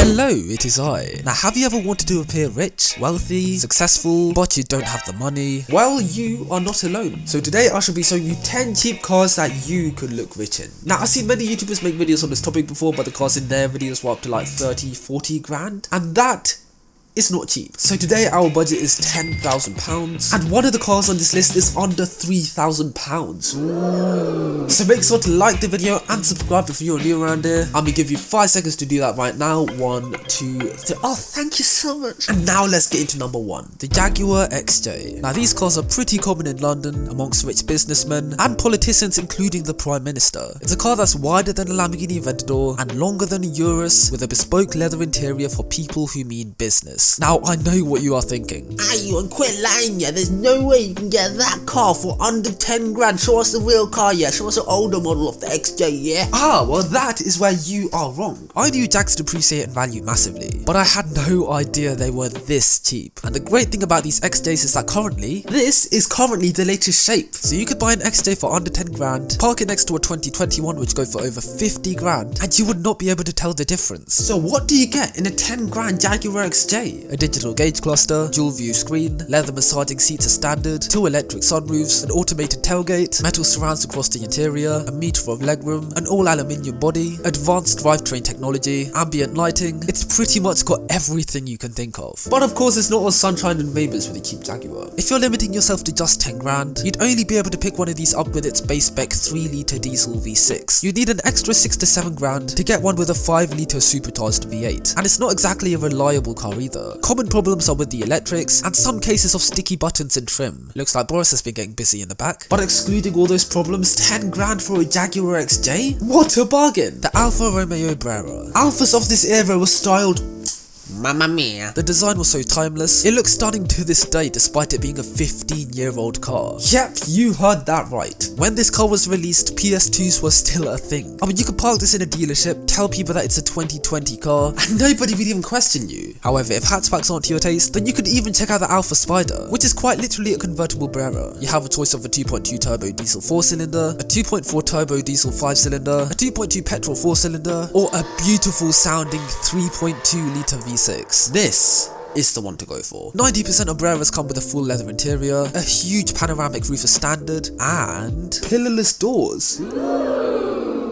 Hello, it is I. Now, have you ever wanted to appear rich, wealthy, successful, but you don't have the money? Well, you are not alone. So today I shall be showing you 10 cheap cars that you could look rich in. Now, I've seen many YouTubers make videos on this topic before, but the cars in their videos were up to like 30, 40 grand. And that is not cheap. So today our budget is £10,000 and one of the cars on this list is under £3,000. So make sure to like the video and subscribe if you're new around here. I'm gonna give you 5 seconds to do that right now. 1, 2, 3. Oh, thank you so much. And now let's get into number 1, the Jaguar XJ. Now these cars are pretty common in London amongst rich businessmen and politicians, including the Prime Minister. It's a car that's wider than a Lamborghini Aventador and longer than a Urus, with a bespoke leather interior for people who mean business. Now, I know what you are thinking. Yuwan, quit lying, yeah. There's no way you can get that car for under 10 grand. Show us the real car, yeah. Show us the older model of the XJ, yeah. Ah, well that is where you are wrong. I knew Jags depreciate in value massively, but I had no idea they were this cheap. And the great thing about these XJs is that this is currently the latest shape. So you could buy an XJ for under 10 grand, park it next to a 2021 which go for over 50 grand, and you would not be able to tell the difference. So what do you get in a 10 grand Jaguar XJ? A digital gauge cluster, dual view screen, leather massaging seats as standard, 2 electric sunroofs, an automated tailgate, metal surrounds across the interior, a meter of legroom, an all aluminium body, advanced drivetrain technology, ambient lighting. It's pretty much got everything you can think of. But of course it's not all sunshine and rainbows with a cheap Jaguar. If you're limiting yourself to just 10 grand, you'd only be able to pick one of these up with its base spec 3-litre diesel V6. You'd need an extra 6 to 7 grand to get one with a 5-litre supercharged V8. And it's not exactly a reliable car either. Common problems are with the electrics and some cases of sticky buttons and trim. Looks like Boris has been getting busy in the back. But excluding all those problems, 10 grand for a Jaguar XJ? What a bargain! The Alfa Romeo Brera. Alfas of this era were styled Mamma mia. The design was so timeless, it looks stunning to this day despite it being a 15-year-old car. Yep, you heard that right. When this car was released, PS2s were still a thing. I mean, you could park this in a dealership, tell people that it's a 2020 car, and nobody would even question you. However, if hatchbacks aren't to your taste, then you could even check out the Alfa Spider, which is quite literally a convertible Brera. You have a choice of a 2.2 turbo diesel 4-cylinder, a 2.4 turbo diesel 5-cylinder, a 2.2 petrol 4-cylinder, or a beautiful sounding 3.2-litre V6. This is the one to go for. 90% of Breras come with a full leather interior, a huge panoramic roof as standard, and pillarless doors.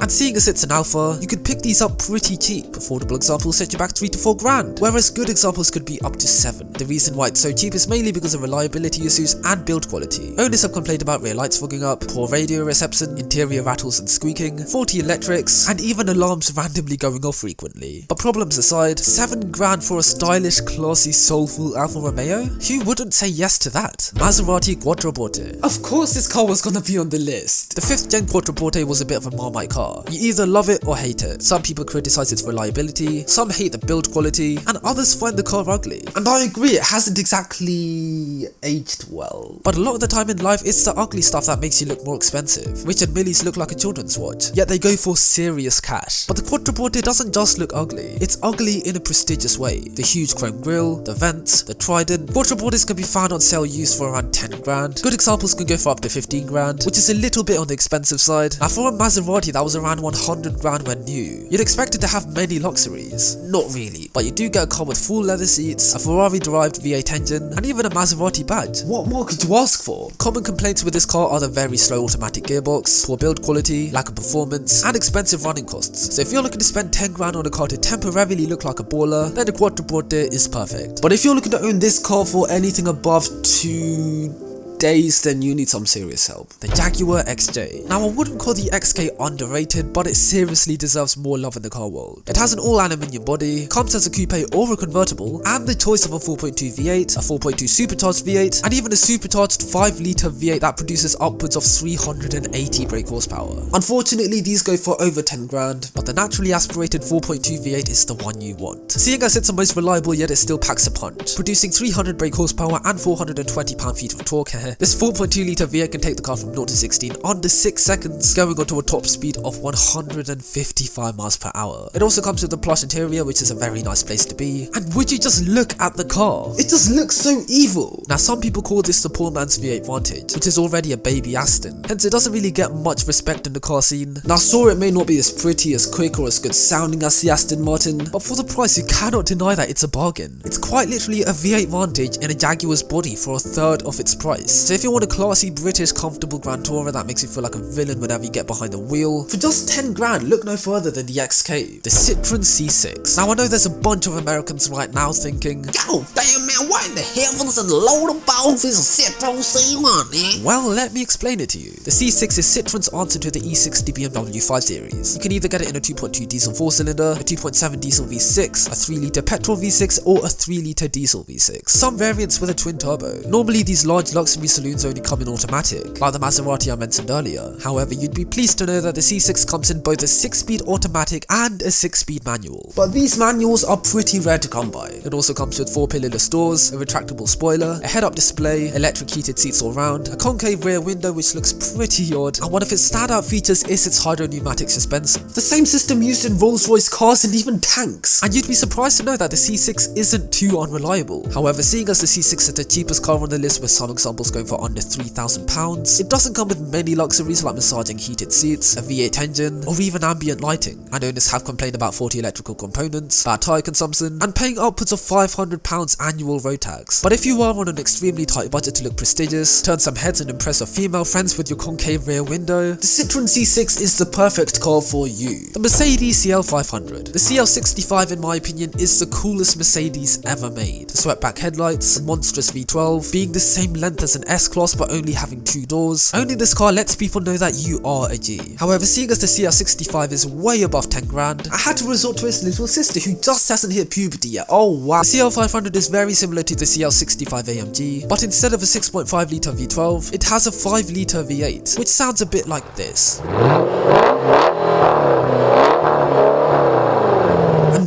And seeing as it's an Alfa, you could pick these up pretty cheap. Affordable examples set you back 3 to 4 grand, whereas good examples could be up to 7. The reason why it's so cheap is mainly because of reliability issues and build quality. Owners have complained about rear lights fogging up, poor radio reception, interior rattles and squeaking, faulty electrics, and even alarms randomly going off frequently. But problems aside, 7 grand for a stylish, classy, soulful Alfa Romeo? Who wouldn't say yes to that? Maserati QUATTROPORTE. Of course this car was gonna be on the list. The 5th gen QUATTROPORTE was a bit of a Marmite car. You either love it or hate it. Some people criticize its reliability, some hate the build quality, and others find the car ugly. And I agree, it hasn't exactly aged well. But a lot of the time in life, it's the ugly stuff that makes you look more expensive. Richard Millie's look like a children's watch, yet they go for serious cash. But the QUATTROPORTE doesn't just look ugly, it's ugly in a prestigious way. The huge chrome grille, the vents, the trident. QUATTROPORTEs can be found on sale used for around 10 grand. Good examples can go for up to 15 grand, which is a little bit on the expensive side. Now for a Maserati that was around 100 grand when new, you'd expect it to have many luxuries. Not really, but you do get a car with full leather seats, a Ferrari-derived V8 engine, and even a Maserati badge. What more could you ask for? Common complaints with this car are the very slow automatic gearbox, poor build quality, lack of performance, and expensive running costs. So if you're looking to spend 10 grand on a car to temporarily look like a baller, then the QUATTROPORTE is perfect. But if you're looking to own this car for anything above 2 days, then you need some serious help. The Jaguar XJ. Now I wouldn't call the XK underrated, but it seriously deserves more love in the car world. It has an all aluminium body, comes as a coupe or a convertible, and the choice of a 4.2 V8, a 4.2 supercharged V8, and even a supercharged 5-litre V8 that produces upwards of 380 brake horsepower. Unfortunately, these go for over 10 grand, but the naturally aspirated 4.2 V8 is the one you want. Seeing as it's the most reliable, yet it still packs a punch, producing 300 brake horsepower and 420 pound-feet of torque. This 4.2 litre V8 can take the car from 0 to 16 under 6 seconds, going on to a top speed of 155 miles per hour. It also comes with a plush interior, which is a very nice place to be. And would you just look at the car? It just looks so evil. Now, some people call this the poor man's V8 Vantage, which is already a baby Aston, hence it doesn't really get much respect in the car scene. Now, sure, it may not be as pretty, as quick, or as good sounding as the Aston Martin, but for the price, you cannot deny that it's a bargain. It's quite literally a V8 Vantage in a Jaguar's body for a third of its price. So if you want a classy, British, comfortable Grand Tourer that makes you feel like a villain whenever you get behind the wheel, for just 10 grand, look no further than the XK, the Citroen C6. Now, I know there's a bunch of Americans right now thinking, "Oh, damn man, what in the heavens and Lord above is a Citroen C1, man?" Well, let me explain it to you. The C6 is Citroen's answer to the E60 BMW 5 Series. You can either get it in a 2.2 diesel 4-cylinder, a 2.7 diesel V6, a 3-litre petrol V6, or a 3-litre diesel V6. Some variants with a twin turbo. Normally, these large luxury saloons only come in automatic, like the Maserati I mentioned earlier. However, you'd be pleased to know that the C6 comes in both a 6-speed automatic and a 6-speed manual. But these manuals are pretty rare to come by. It also comes with 4 pillarless doors, a retractable spoiler, a head-up display, electric heated seats all round, a concave rear window which looks pretty odd, and one of its standout features is its hydro-pneumatic suspension. The same system used in Rolls-Royce cars and even tanks. And you'd be surprised to know that the C6 isn't too unreliable. However, seeing as the C6 is the cheapest car on the list with some examples going for under £3,000, it doesn't come with many luxuries like massaging heated seats, a V8 engine, or even ambient lighting. And owners have complained about faulty electrical components, bad tyre consumption, and paying upwards of £500 annual road tax. But if you are on an extremely tight budget to look prestigious, turn some heads and impress your female friends with your concave rear window, the Citroen C6 is the perfect car for you. The Mercedes CL500. The CL65, in my opinion, is the coolest Mercedes ever made. The swept-back headlights, the monstrous V12, being the same length as an S-Class but only having 2 doors. Owning this car lets people know that you are a G. However, seeing as the CL65 is way above 10 grand, I had to resort to its little sister who just hasn't hit puberty yet. Oh wow. The CL500 is very similar to the CL65 AMG, but instead of a 6.5 litre V12, it has a 5 litre V8, which sounds a bit like this.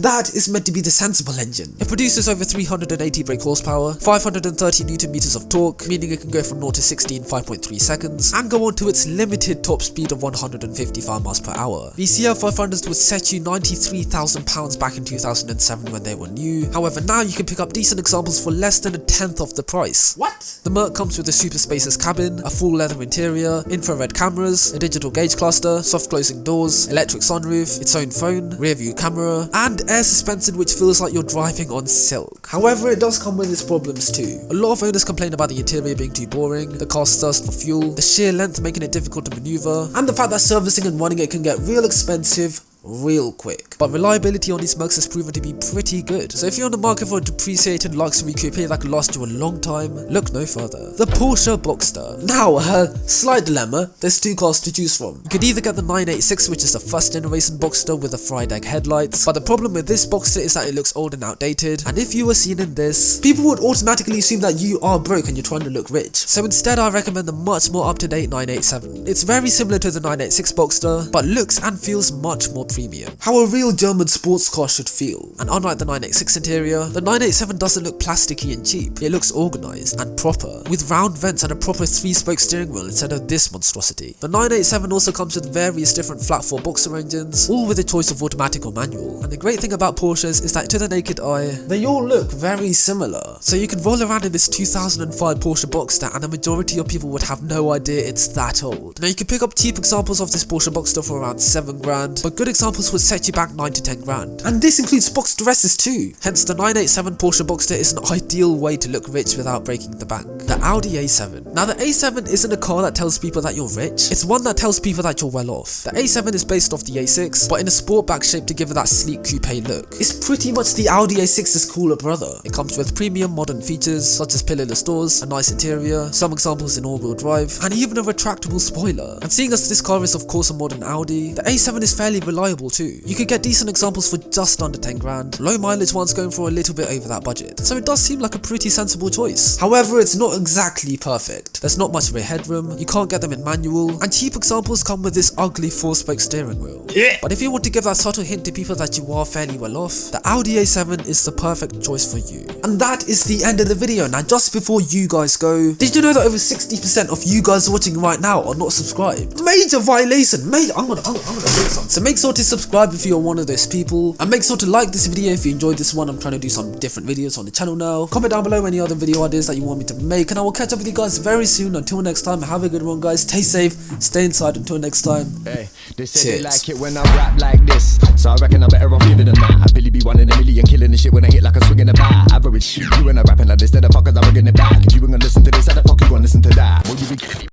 That is meant to be the sensible engine. It produces over 380 brake horsepower, 530 Nm of torque, meaning it can go from 0 to 60 in 5.3 seconds, and go on to its limited top speed of 155 miles per hour. The CL500s would set you £93,000 back in 2007 when they were new. However, now you can pick up decent examples for less than a tenth of the price. What? The Merc comes with a super spacious cabin, a full leather interior, infrared cameras, a digital gauge cluster, soft closing doors, electric sunroof, its own phone, rear view camera, and air suspension which feels like you're driving on silk. However, it does come with its problems too. A lot of owners complain about the interior being too boring, the car's thirst for fuel, the sheer length making it difficult to maneuver, and the fact that servicing and running it can get real expensive real quick. But reliability on these Mercs has proven to be pretty good. So if you're on the market for a depreciated luxury coupe that can last you a long time, look no further. The Porsche BOXSTER. Now, slight dilemma, there's 2 cars to choose from. You could either get the 986, which is the first generation BOXSTER with the fried egg headlights, but the problem with this BOXSTER is that it looks old and outdated, and if you were seen in this, people would automatically assume that you are broke and you're trying to look rich. So instead I recommend the much more up-to-date 987. It's very similar to the 986 BOXSTER, but looks and feels much more premium. How a real German sports car should feel. And unlike the 986 interior, the 987 doesn't look plasticky and cheap. It looks organised and proper, with round vents and a proper 3-spoke steering wheel instead of this monstrosity. The 987 also comes with various different flat 4 boxer engines, all with a choice of automatic or manual. And the great thing about Porsches is that to the naked eye, they all look very similar. So you can roll around in this 2005 Porsche BOXSTER and the majority of people would have no idea it's that old. Now you can pick up cheap examples of this Porsche BOXSTER for around 7 grand, but good examples would set you back 9 to 10 grand. And this includes BOXSTEResses too. Hence the 987 Porsche BOXSTER is an ideal way to look rich without breaking the bank. The Audi A7. Now the A7 isn't a car that tells people that you're rich, it's one that tells people that you're well off. The A7 is based off the A6, but in a sportback shape to give it that sleek coupe look. It's pretty much the Audi A6's cooler brother. It comes with premium modern features such as pillarless doors, a nice interior, some examples in all-wheel drive, and even a retractable spoiler. And seeing as this car is of course a modern Audi, the A7 is fairly reliable reliable too. You could get decent examples for just under 10 grand, low mileage ones going for a little bit over that budget. So it does seem like a pretty sensible choice. However, it's not exactly perfect. There's not much rear headroom, you can't get them in manual, and cheap examples come with this ugly 4-spoke steering wheel. But if you want to give that subtle hint to people that you are fairly well off, the Audi A7 is the perfect choice for you. And that is the end of the video. Now just before you guys go, did you know that over 60% of you guys watching right now are not subscribed? Major violation, I'm gonna do something. So make sure to subscribe if you're one of those people, and make sure to like this video if you enjoyed this one. I'm trying to do some different videos on the channel now. Comment down below any other video ideas that you want me to make, and I will catch up with you guys very soon. Until next time, have a good one guys, stay safe, stay inside. Until next time, hey, they say they like it when I rap like this, so I reckon I better off giving them that. I Billy be 1 in a million, killing the shit when I hit like a swing in the bat. Average, you and I rapping like this, then the fuckers are bringing it back. If you ain't gonna listen to this